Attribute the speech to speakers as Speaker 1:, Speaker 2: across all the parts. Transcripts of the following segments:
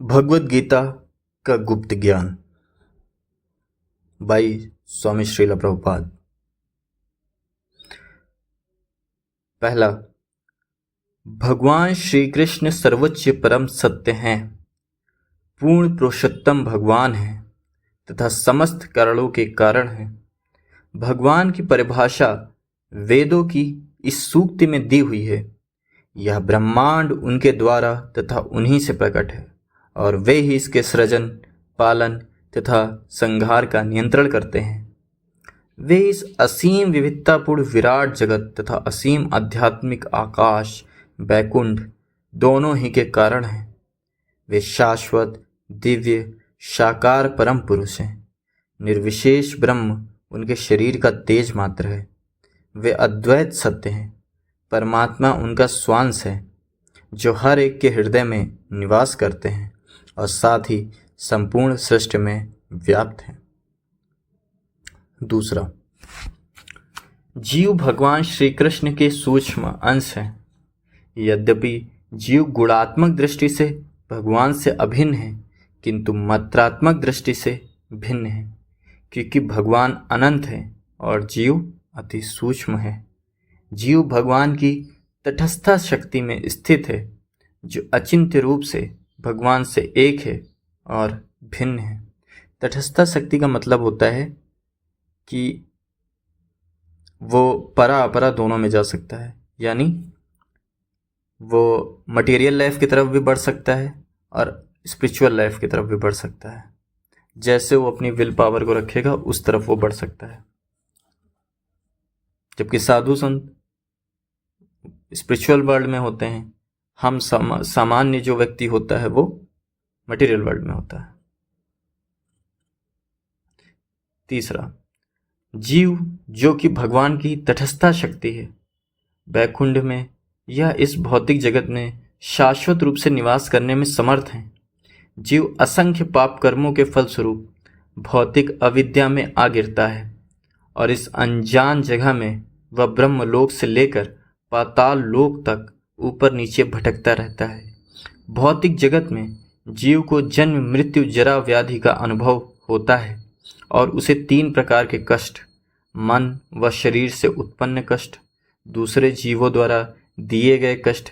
Speaker 1: भगवद गीता का गुप्त ज्ञान बाई स्वामी श्रील प्रभुपाद। पहला, भगवान श्री कृष्ण सर्वोच्च परम सत्य हैं, पूर्ण पुरुषोत्तम भगवान हैं तथा समस्त कारणों के कारण हैं। भगवान की परिभाषा वेदों की इस सूक्ति में दी हुई है। यह ब्रह्मांड उनके द्वारा तथा उन्हीं से प्रकट है और वे ही इसके सृजन, पालन तथा संहार का नियंत्रण करते हैं। वे इस असीम विविधतापूर्ण विराट जगत तथा असीम आध्यात्मिक आकाश बैकुंठ दोनों ही के कारण हैं। वे शाश्वत दिव्य साकार परम पुरुष हैं। निर्विशेष ब्रह्म उनके शरीर का तेज मात्र है। वे अद्वैत सत्य हैं। परमात्मा उनका स्वांश है जो हर एक के हृदय में निवास करते हैं और साथ ही संपूर्ण सृष्टि में व्याप्त हैं। दूसरा, जीव भगवान श्री कृष्ण के सूक्ष्म अंश हैं। यद्यपि जीव गुणात्मक दृष्टि से भगवान से अभिन्न है, किंतु मात्रात्मक दृष्टि से भिन्न है, क्योंकि भगवान अनंत है और जीव अति सूक्ष्म है। जीव भगवान की तटस्थ शक्ति में स्थित है, जो अचिंत्य रूप से भगवान से एक है और भिन्न है। तटस्थ शक्ति का मतलब होता है कि वो परा अपरा दोनों में जा सकता है, यानी वो मटेरियल लाइफ की तरफ भी बढ़ सकता है और स्पिरिचुअल लाइफ की तरफ भी बढ़ सकता है। जैसे वो अपनी विल पावर को रखेगा उस तरफ वो बढ़ सकता है। जबकि साधु संत स्पिरिचुअल वर्ल्ड में होते हैं, हम सामान्य जो व्यक्ति होता है वो मटेरियल वर्ल्ड में होता है। तीसरा, जीव जो कि भगवान की तटस्थ शक्ति है, बैकुंठ में या इस भौतिक जगत में शाश्वत रूप से निवास करने में समर्थ हैं। जीव असंख्य पाप कर्मों के फलस्वरूप भौतिक अविद्या में आ गिरता है और इस अनजान जगह में वह ब्रह्मलोक से लेकर पाताल लोक तक ऊपर नीचे भटकता रहता है। भौतिक जगत में जीव को जन्म मृत्यु जरा व्याधि का अनुभव होता है और उसे 3 प्रकार के कष्ट, मन व शरीर से उत्पन्न कष्ट, दूसरे जीवों द्वारा दिए गए कष्ट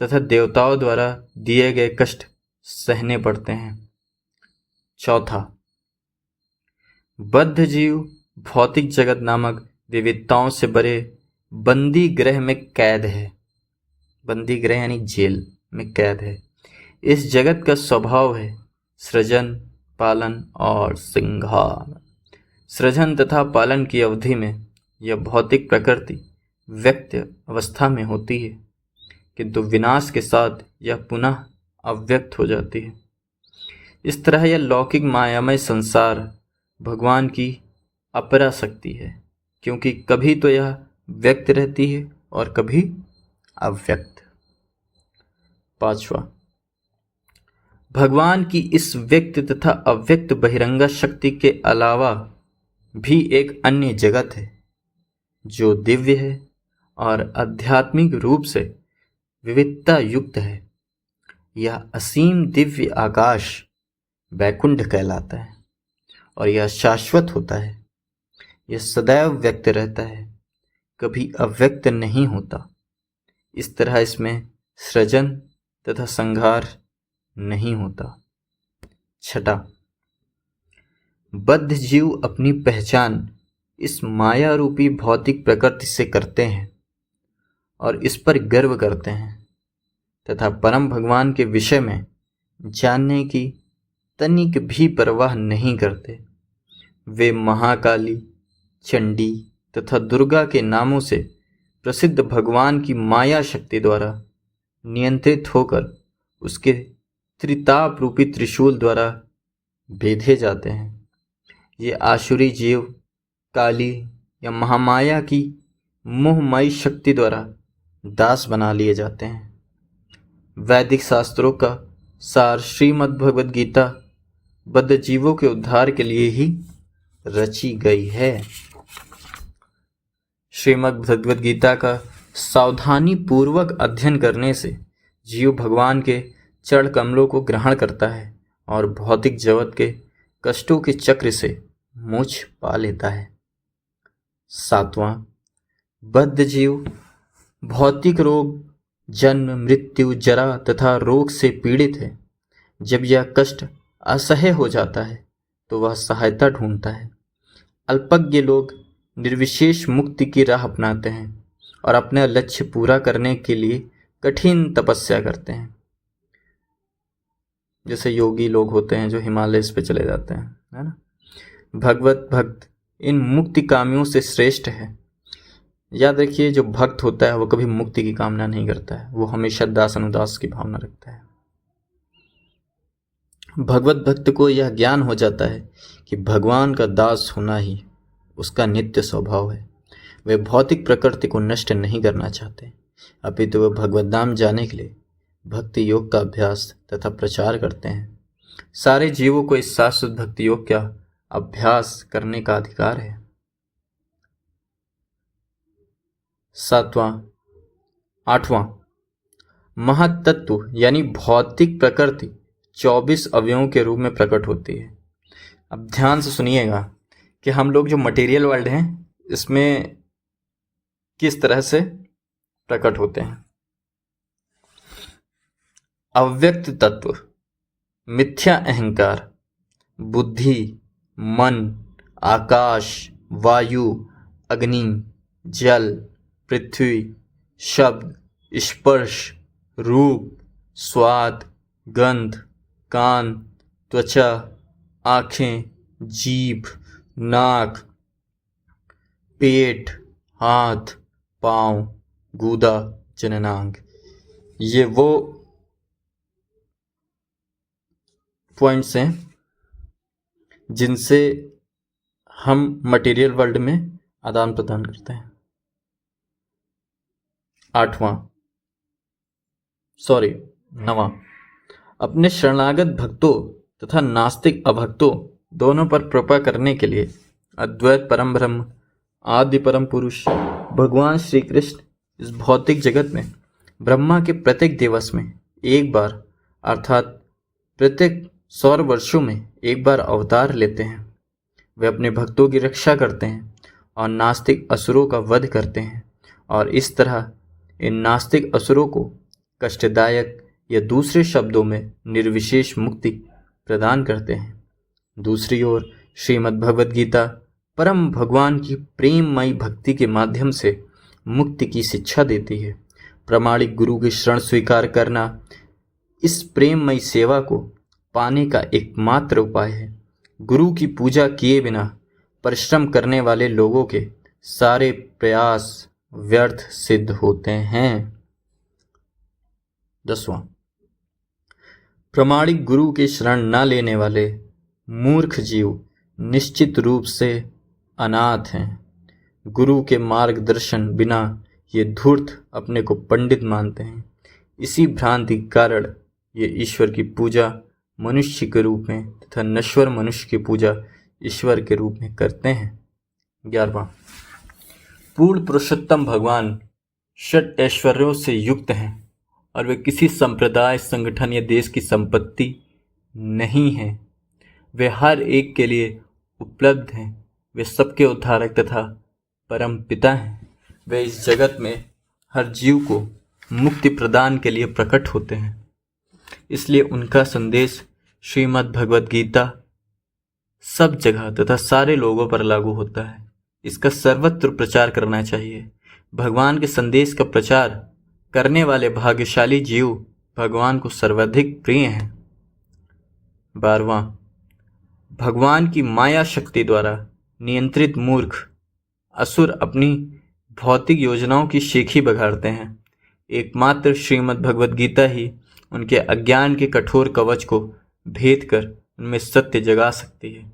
Speaker 1: तथा देवताओं द्वारा दिए गए कष्ट सहने पड़ते हैं। चौथा, बद्ध जीव भौतिक जगत नामक विविधताओं से भरे बंदी गृह में कैद है। बंदी गृह यानी जेल में कैद है। इस जगत का स्वभाव है सृजन, पालन और संहार। सृजन तथा पालन की अवधि में यह भौतिक प्रकृति व्यक्त अवस्था में होती है, किंतु विनाश के साथ यह पुनः अव्यक्त हो जाती है। इस तरह यह लौकिक मायामय संसार भगवान की अपरा शक्ति है, क्योंकि कभी तो यह व्यक्त रहती है और कभी अव्यक्त। पांचवा, भगवान की इस व्यक्त तथा अव्यक्त बहिरंगा शक्ति के अलावा भी एक अन्य जगत है जो दिव्य है और आध्यात्मिक रूप से विविधता युक्त है। यह असीम दिव्य आकाश बैकुंठ कहलाता है और यह शाश्वत होता है। यह सदैव व्यक्त रहता है, कभी अव्यक्त नहीं होता। इस तरह इसमें सृजन तथा संहार नहीं होता। छठा, बद्ध जीव अपनी पहचान इस माया रूपी भौतिक प्रकृति से करते हैं और इस पर गर्व करते हैं तथा परम भगवान के विषय में जानने की तनिक भी परवाह नहीं करते। वे महाकाली, चंडी तथा दुर्गा के नामों से प्रसिद्ध भगवान की माया शक्ति द्वारा नियंत्रित होकर उसके त्रिताप रूपी त्रिशूल द्वारा भेदे जाते हैं। ये आसुरी जीव काली या महामाया की मोहमयी शक्ति द्वारा दास बना लिए जाते हैं। वैदिक शास्त्रों का सार श्रीमद् भगवद गीता बद्ध जीवों के उद्धार के लिए ही रची गई है। श्रीमद् भगवद गीता का सावधानी पूर्वक अध्ययन करने से जीव भगवान के चरण कमलों को ग्रहण करता है और भौतिक जगत के कष्टों के चक्र से मोक्ष पा लेता है। 7वां, बद्ध जीव भौतिक रोग, जन्म, मृत्यु, जरा तथा रोग से पीड़ित है। जब यह कष्ट असह्य हो जाता है तो वह सहायता ढूंढता है। अल्पज्ञ लोग निर्विशेष मुक्ति की राह अपनाते हैं और अपने लक्ष्य पूरा करने के लिए कठिन तपस्या करते हैं। जैसे योगी लोग होते हैं जो हिमालय पे चले जाते हैं, है ना। भगवत भक्त इन मुक्ति कामियों से श्रेष्ठ है। याद रखिए, जो भक्त होता है वो कभी मुक्ति की कामना नहीं करता है, वो हमेशा दास अनुदास की भावना रखता है। भगवत भक्त को यह ज्ञान हो जाता है कि भगवान का दास होना ही उसका नित्य स्वभाव है। वे भौतिक प्रकृति को नष्ट नहीं करना चाहते, अपितु वे भगवत धाम जाने के लिए भक्ति योग का अभ्यास तथा प्रचार करते हैं। सारे जीवों को इस शाश्वत भक्ति योग का अभ्यास करने का अधिकार है। 8वां, महत्तत्व यानी भौतिक प्रकृति 24 अवयवों के रूप में प्रकट होती है। अब ध्यान से सुनिएगा कि हम लोग जो मटेरियल वर्ल्ड हैं इसमें किस तरह से प्रकट होते हैं। अव्यक्त तत्व, मिथ्या अहंकार, बुद्धि, मन, आकाश, वायु, अग्नि, जल, पृथ्वी, शब्द, स्पर्श, रूप, स्वाद, गंध, कान, त्वचा, आँखें, जीभ, नाक, पेट, हाथ, पाँव, गूदा, जननांग। ये वो पॉइंट्स हैं जिनसे हम मटेरियल वर्ल्ड में आदान प्रदान करते हैं। 9वां, अपने शरणागत भक्तों तथा नास्तिक अभक्तों दोनों पर कृपा करने के लिए अद्वैत परम ब्रह्म आदि परम पुरुष भगवान श्री कृष्ण इस भौतिक जगत में ब्रह्मा के प्रत्येक दिवस में एक बार अर्थात प्रत्येक 100 वर्षों में एक बार अवतार लेते हैं। वे अपने भक्तों की रक्षा करते हैं और नास्तिक असुरों का वध करते हैं और इस तरह इन नास्तिक असुरों को कष्टदायक या दूसरे शब्दों में निर्विशेष मुक्ति प्रदान करते हैं। दूसरी ओर श्रीमद् भगवद गीता परम भगवान की प्रेममयी भक्ति के माध्यम से मुक्ति की शिक्षा देती है। प्रामाणिक गुरु की शरण स्वीकार करना इस प्रेममयी सेवा को पाने का एकमात्र उपाय है। गुरु की पूजा किए बिना परिश्रम करने वाले लोगों के सारे प्रयास व्यर्थ सिद्ध होते हैं। 10वां, प्रामाणिक गुरु के शरण न लेने वाले मूर्ख जीव निश्चित रूप से अनाथ हैं। गुरु के मार्गदर्शन बिना ये धूर्त अपने को पंडित मानते हैं। इसी भ्रांति के कारण ये ईश्वर की पूजा मनुष्य के रूप में तथा नश्वर मनुष्य की पूजा ईश्वर के रूप में करते हैं। 11वां, पूर्ण पुरुषोत्तम भगवान षट ऐश्वर्यों से युक्त हैं और वे किसी संप्रदाय, संगठन या देश की संपत्ति नहीं हैं। वे हर एक के लिए उपलब्ध हैं। वे सबके उद्धारक तथा परम पिता हैं। वे इस जगत में हर जीव को मुक्ति प्रदान के लिए प्रकट होते हैं। इसलिए उनका संदेश श्रीमद् भगवद गीता सब जगह तथा सारे लोगों पर लागू होता है। इसका सर्वत्र प्रचार करना चाहिए। भगवान के संदेश का प्रचार करने वाले भाग्यशाली जीव भगवान को सर्वाधिक प्रिय हैं। 12वां, भगवान की माया शक्ति द्वारा नियंत्रित मूर्ख असुर अपनी भौतिक योजनाओं की शेखी बघाड़ते हैं। एकमात्र श्रीमद् भगवद गीता ही उनके अज्ञान के कठोर कवच को भेद कर उनमें सत्य जगा सकती है।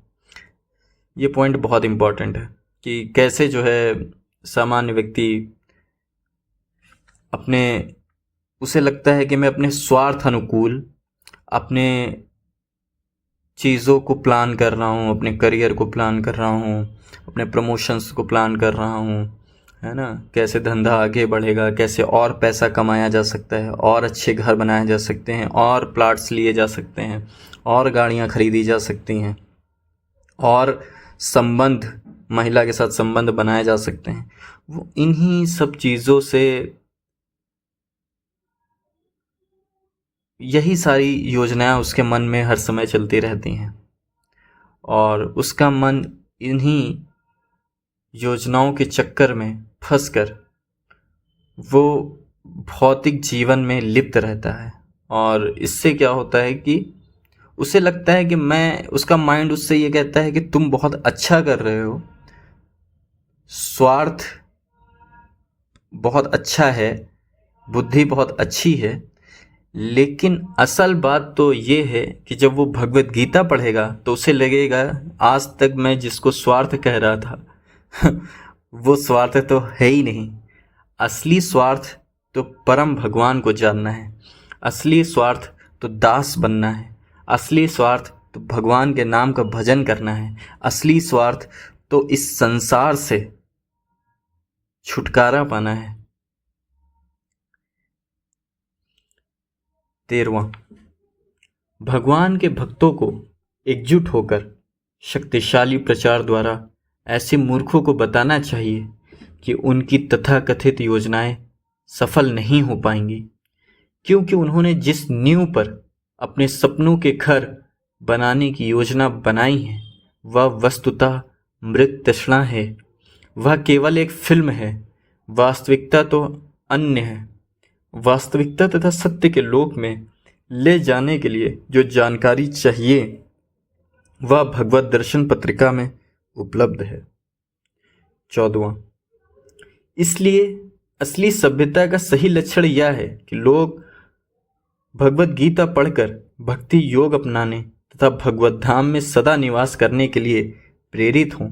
Speaker 1: ये पॉइंट बहुत इम्पॉर्टेंट है कि कैसे जो है सामान्य व्यक्ति उसे लगता है कि मैं अपने स्वार्थ अनुकूल अपने चीज़ों को प्लान कर रहा हूँ, अपने करियर को प्लान कर रहा हूँ, अपने प्रमोशंस को प्लान कर रहा हूँ, है ना, कैसे धंधा आगे बढ़ेगा, कैसे और पैसा कमाया जा सकता है, और अच्छे घर बनाए जा सकते हैं, और प्लाट्स लिए जा सकते हैं, और गाड़ियाँ खरीदी जा सकती हैं, और संबंध, महिला के साथ संबंध बनाए जा सकते हैं। वो इन्हीं सब चीज़ों से, यही सारी योजनाएं उसके मन में हर समय चलती रहती हैं, और उसका मन इन्हीं योजनाओं के चक्कर में फंसकर वो भौतिक जीवन में लिप्त रहता है। और इससे क्या होता है कि उसे लगता है कि उसका माइंड उससे ये कहता है कि तुम बहुत अच्छा कर रहे हो, स्वार्थ बहुत अच्छा है, बुद्धि बहुत अच्छी है, लेकिन असल बात तो ये है कि जब वो भगवत गीता पढ़ेगा तो उसे लगेगा आज तक मैं जिसको स्वार्थ कह रहा था वो स्वार्थ तो है ही नहीं। असली स्वार्थ तो परम भगवान को जानना है, असली स्वार्थ तो दास बनना है, असली स्वार्थ तो भगवान के नाम का भजन करना है, असली स्वार्थ तो इस संसार से छुटकारा पाना है। 13वां, भगवान के भक्तों को एकजुट होकर शक्तिशाली प्रचार द्वारा ऐसे मूर्खों को बताना चाहिए कि उनकी तथाकथित योजनाएं सफल नहीं हो पाएंगी, क्योंकि उन्होंने जिस नींव पर अपने सपनों के घर बनाने की योजना बनाई है वह वस्तुतः मृत तृष्णा है। वह केवल एक फिल्म है, वास्तविकता तो अन्य है। वास्तविकता तथा सत्य के लोक में ले जाने के लिए जो जानकारी चाहिए वह भगवत दर्शन पत्रिका में उपलब्ध है। 14वां, इसलिए असली सभ्यता का सही लक्षण यह है कि लोग भगवत गीता पढ़कर भक्ति योग अपनाने तथा भगवत धाम में सदा निवास करने के लिए प्रेरित हों।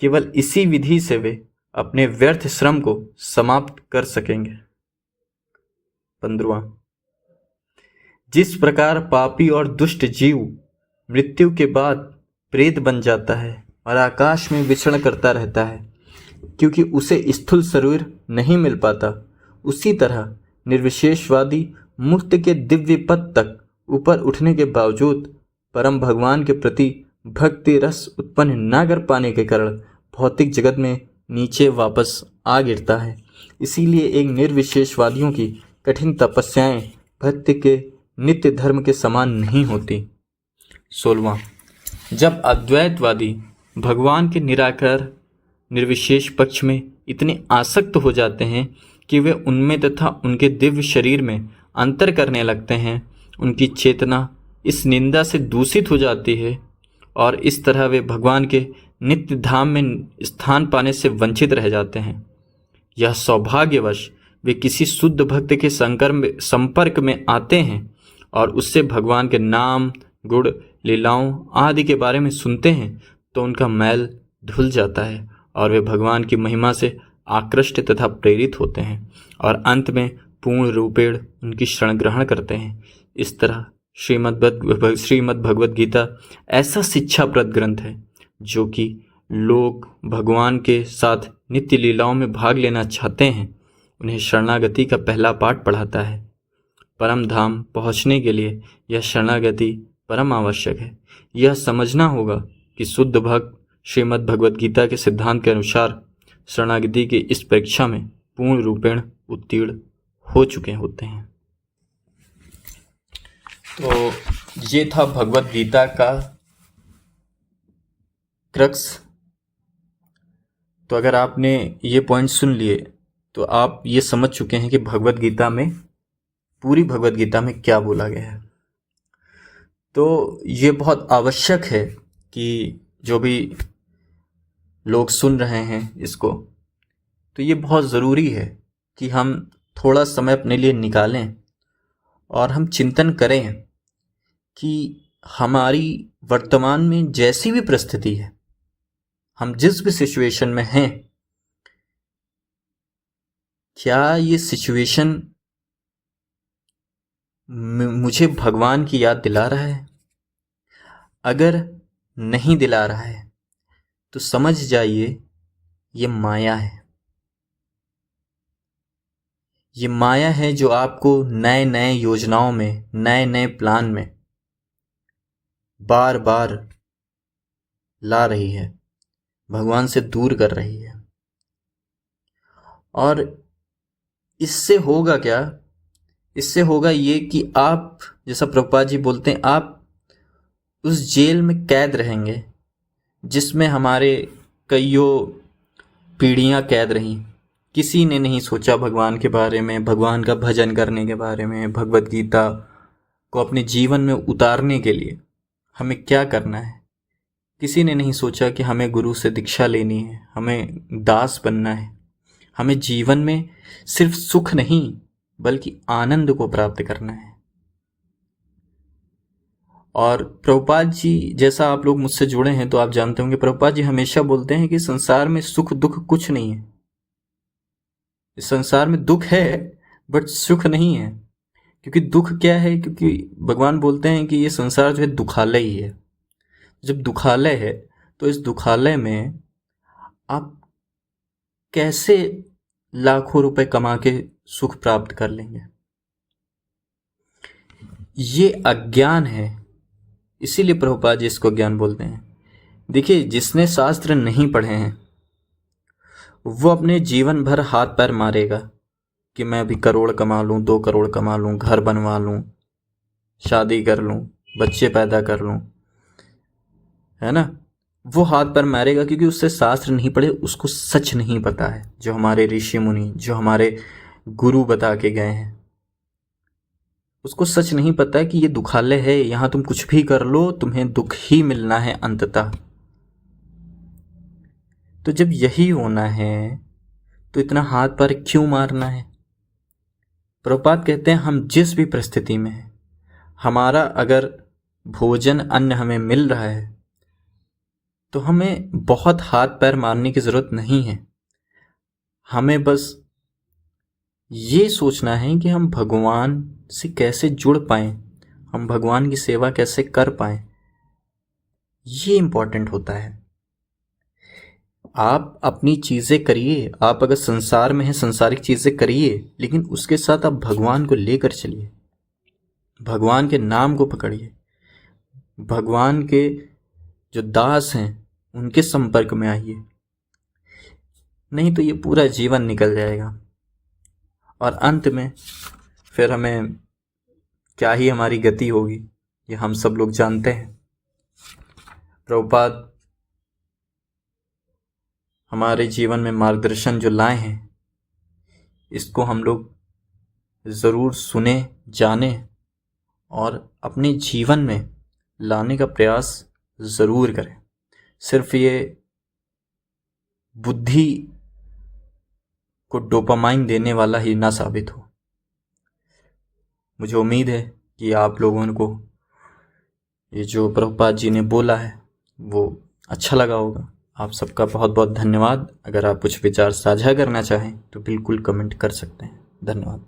Speaker 1: केवल इसी विधि से वे अपने व्यर्थ श्रम को समाप्त कर सकेंगे। 15वां, जिस प्रकार पापी और दुष्ट जीव मृत्यु के बाद प्रेत बन जाता है और आकाश में विचरण करता रहता है क्योंकि उसे स्थूल शरीर नहीं मिल पाता, उसी तरह निर्विशेषवादी मुक्त के दिव्य पद तक ऊपर उठने के बावजूद परम भगवान के प्रति भक्ति रस उत्पन्न न कर पाने के कारण भौतिक जगत में नीचे वापस आ गिरता है। इसीलिए एक निर्विशेषवादियों की कठिन तपस्याएं भक्ति के नित्य धर्म के समान नहीं होती। 16वां, जब अद्वैतवादी भगवान के निराकार निर्विशेष पक्ष में इतने आसक्त हो जाते हैं कि वे उनमें तथा उनके दिव्य शरीर में अंतर करने लगते हैं, उनकी चेतना इस निंदा से दूषित हो जाती है और इस तरह वे भगवान के नित्य धाम में स्थान पाने से वंचित रह जाते हैं। यह सौभाग्यवश वे किसी शुद्ध भक्त के संपर्क में आते हैं और उससे भगवान के नाम गुण लीलाओं आदि के बारे में सुनते हैं तो उनका मैल धुल जाता है और वे भगवान की महिमा से आकृष्ट तथा प्रेरित होते हैं और अंत में पूर्ण रूपेण उनकी शरण ग्रहण करते हैं। इस तरह श्रीमद् भगवद गीता ऐसा शिक्षाप्रद ग्रंथ है जो कि लोग भगवान के साथ नित्य लीलाओं में भाग लेना चाहते हैं उन्हें शरणागति का पहला पाठ पढ़ाता है। परम धाम पहुँचने के लिए यह शरणागति परम आवश्यक है। यह समझना होगा कि शुद्ध भक्त श्रीमद् भगवद गीता के सिद्धांत के अनुसार शरणागति की इस परीक्षा में पूर्ण रूपेण उत्तीर्ण हो चुके होते हैं। तो ये था भगवद गीता का क्रक्स। तो अगर आपने ये पॉइंट सुन लिए तो आप ये समझ चुके हैं कि भगवद गीता में, पूरी भगवद गीता में क्या बोला गया है। तो ये बहुत आवश्यक है कि जो भी लोग सुन रहे हैं इसको, तो ये बहुत ज़रूरी है कि हम थोड़ा समय अपने लिए निकालें और हम चिंतन करें कि हमारी वर्तमान में जैसी भी परिस्थिति है, हम जिस भी सिचुएशन में हैं, क्या ये सिचुएशन मुझे भगवान की याद दिला रहा है? अगर नहीं दिला रहा है तो समझ जाइए ये माया है। ये माया है जो आपको नए नए योजनाओं में, नए नए प्लान में बार बार ला रही है, भगवान से दूर कर रही है। और इससे होगा क्या? इससे होगा ये कि आप, जैसा प्रभुपाद जी बोलते हैं, आप उस जेल में कैद रहेंगे जिसमें हमारे कईयों पीढ़ियां कैद रहीं। किसी ने नहीं सोचा भगवान के बारे में, भगवान का भजन करने के बारे में, भगवत गीता को अपने जीवन में उतारने के लिए हमें क्या करना है। किसी ने नहीं सोचा कि हमें गुरु से दीक्षा लेनी है, हमें दास बनना है, हमें जीवन में सिर्फ सुख नहीं बल्कि आनंद को प्राप्त करना है। और प्रभुपाद जी, जैसा आप लोग मुझसे जुड़े हैं तो आप जानते होंगे, प्रभुपाद जी हमेशा बोलते हैं कि संसार में सुख दुख कुछ नहीं है। इस संसार में दुख है बट सुख नहीं है। क्योंकि दुख क्या है? क्योंकि भगवान बोलते हैं कि ये संसार जो है दुखालय ही है। जब दुखालय है तो इस दुखालय में आप कैसे लाखों रुपए कमा के सुख प्राप्त कर लेंगे? ये अज्ञान है, इसीलिए प्रभुपाद जी इसको ज्ञान बोलते हैं। देखिए, जिसने शास्त्र नहीं पढ़े हैं वो अपने जीवन भर हाथ पैर मारेगा कि मैं अभी करोड़ कमा लूँ, 2 करोड़ कमा लूँ, घर बनवा लूँ, शादी कर लूँ, बच्चे पैदा कर लूँ, है ना। वो हाथ पैर मारेगा क्योंकि उससे शास्त्र नहीं पढ़े, उसको सच नहीं पता है जो हमारे ऋषि मुनि, जो हमारे गुरु बता के गए हैं। उसको सच नहीं पता कि ये दुखालय है, यहाँ तुम कुछ भी कर लो तुम्हें दुख ही मिलना है अंततः। तो जब यही होना है तो इतना हाथ पैर क्यों मारना है? प्रभुपाद कहते हैं हम जिस भी परिस्थिति में हैं, हमारा अगर भोजन अन्न हमें मिल रहा है तो हमें बहुत हाथ पैर मारने की ज़रूरत नहीं है। हमें बस ये सोचना है कि हम भगवान से कैसे जुड़ पाएं, हम भगवान की सेवा कैसे कर पाएं। ये इम्पोर्टेंट होता है। आप अपनी चीज़ें करिए, आप अगर संसार में हैं संसारिक चीज़ें करिए, लेकिन उसके साथ आप भगवान को लेकर चलिए, भगवान के नाम को पकड़िए, भगवान के जो दास हैं उनके संपर्क में आइए। नहीं तो ये पूरा जीवन निकल जाएगा और अंत में फिर हमें क्या ही हमारी गति होगी, ये हम सब लोग जानते हैं। प्रभुपाद हमारे जीवन में मार्गदर्शन जो लाए हैं इसको हम लोग ज़रूर सुने, जाने और अपने जीवन में लाने का प्रयास ज़रूर करें। सिर्फ ये बुद्धि को डोपामाइन देने वाला ही ना साबित हो। मुझे उम्मीद है कि आप लोगों को ये जो प्रभुपाद जी ने बोला है वो अच्छा लगा होगा। आप सबका बहुत बहुत धन्यवाद। अगर आप कुछ विचार साझा करना चाहें तो बिल्कुल कमेंट कर सकते हैं। धन्यवाद।